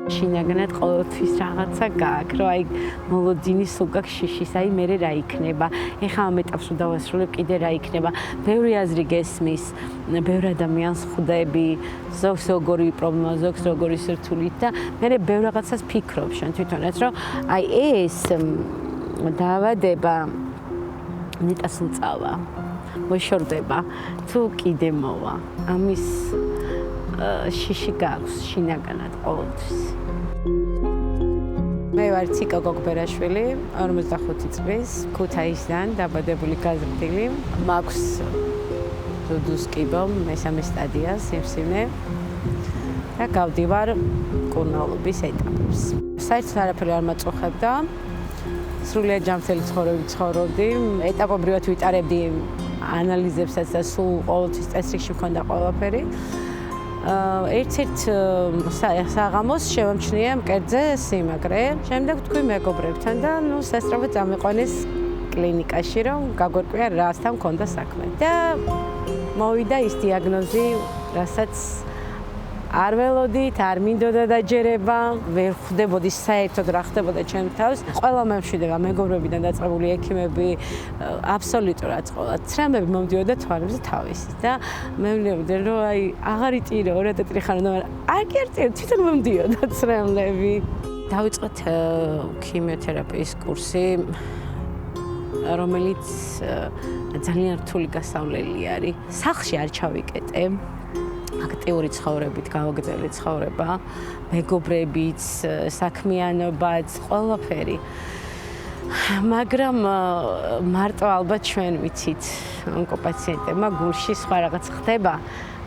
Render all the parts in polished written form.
შინაგანად ყოველთვის რაღაცა გაქვს, რომ აი მოლოდინის სულ გაქვს შიშის, აი მე რა იქნება. ეხლა ამ ეტაპს რომ დავასრულებ, კიდე რა იქნება. ბევრი აზრი გესმის, ბევრი ადამიანს ხვდები, ზოგს როგორი პრობლემა, ზოგს როგორი სირთულით და მე ბევრ რაღაცას ფიქრობ შენ თვითონაც, რომ აი ეს დაავადება ნეტას უწავა. მოშორდება, თუ კიდე მოვა. ამის შიში გაქვს შინაგანად ყოველთვის. მე ვარ ციკა გოგბერაშვილი, 45 წლის, ქუთაისიდან დაბადებული გაზრდილი. მაქვს დუდუს კიბო, მესამე სტადია, სიმსივნე. და გავდივარ კურნალობის ეტაპებს. საერთოდ არაფერი არ მაწუხებდა. სრულიად ჯანმრთელი ცხოვრებით ცხოვრობდი. ეტაპობრივად ვიტარებდი ანალიზებსაც და სულ ყოველთვის წესრიგში მქონდა ყველაფერი. ერთ-ერთ საღამოს შევამჩნიე მკერდზე სიმაგრე. შემდეგ თქვი მეგობრებთან და სასწრაფოდ წამიყვანეს კლინიკაში, რომ გაგვერკვია რასთან მქონდა საქმე. და მოვიდა ის დიაგნოზი, რასაც არ ველოდით, არ მინდოდა დაჯერება, ვერ ხვდებოდი საერთოდ რა ხდებოდა ჩემ თავს. ყველა მემშვიდება, მეგობრებიდან დაწყებული ექიმები, აბსოლუტურად ყველა ცრემები მომდიოდა თვალებზე თავისი და მე ვნებდი, რომ აი აღარ იტირო 2 წელი ხარ, არ გიარტირო, თვითონ მომდიოდა ცრემლები. დავიწყეთ ქიმიოთერაპიის კურსი, რომელიც ძალიან რთული გასავლელი არის. სახლში არ ჩავიკეტე. აქტიური ცხოვრებით გავაგრძელე ცხოვრება, მეგობრებიც, საქმიანობაც, ყველაფერი. მაგრამ მარტო ალბათ ჩვენ ვიცით, ონკოპაციენტებმა გულში სხვა რაღაც ხდება,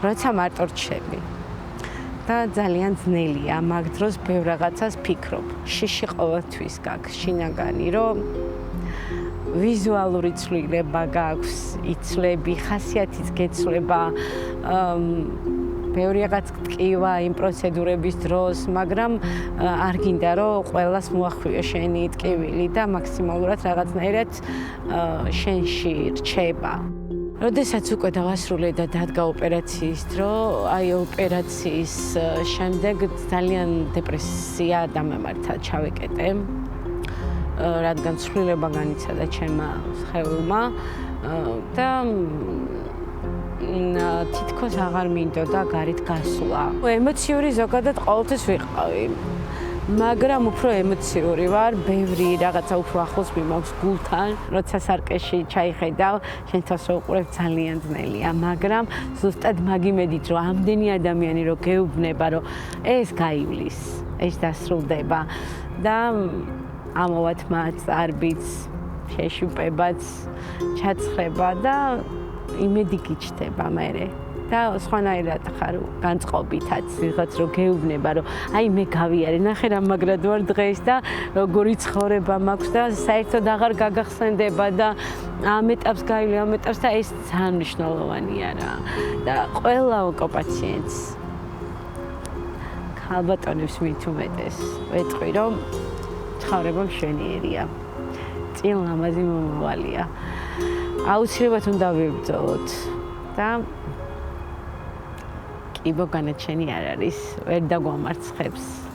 როცა მარტო რჩები. და ძალიან ძნელია, მაგ დროს ბევრ რაღაცას ფიქრობ. შიში ყოველთვის გაქვს შინაგანი, რომ ვიზუალური ცვლილება გაქვს, იცვლები, ხასიათიც გეცვლება, ბევრი რაღაც ტკივა იმ პროცედურების დროს, მაგრამ არ გინდა რომ ყველას მოახვიო შენი ტკივილი და მაქსიმალურად რაღაცნაირად შენში რჩება. როდესაც უკვე დავასრულე და დადგა ოპერაციის დრო, აი ოპერაციის შემდეგ ძალიან დეპრესია დამემართა, ჩავიკეტე. რადგან ცვლილება განიცადა ჩემმა სხეულმა და თითქოს აღარ მინდოდა გარეთ გასვლა. ემოციური ზოგადად ყოველთვის ვიყავი, მაგრამ უფრო ემოციური ვარ, ბევრი რაღაცა უფრო ახლოს მიმაქვს გულთან, როცა სარკეში ჩაიხედავ, შენ თავს რო უყურებ ძალიან ძნელია, მაგრამ ზუსტად მაგ იმედით, რომ ამდენი ადამიანი რო გეუბნება, რომ ეს გაივლის, ეს დასრულდება და ამოვათ მათ წარბიც, შეშუპებაც, ჩაცხრება და იმედი გიჩნდება მერე და სხვანაირად ხარ განწყობითაც ვიღაც რო გეუბნება რომ აი მე გავიარე ნახე რა მაგრად ვარ დღეს და როგორი ცხოვრება მაქვს და საერთოდ აღარ გაგახსენდება და ამ ეტაპს გაივli ამ ეტაპს და ეს ძალიან მნიშვნელოვანია რა და ყველა ონკოპაციენტს ქალბატონებს მით უმეტეს ვეთქვი რომ ცხოვრება მშვენიერია წინ ლამაზი მომავალია აუცილებლად უნდა ვიბრძოლოთ და კიბო განაჩენი არ არის, ვერ დაგვამარცხებს.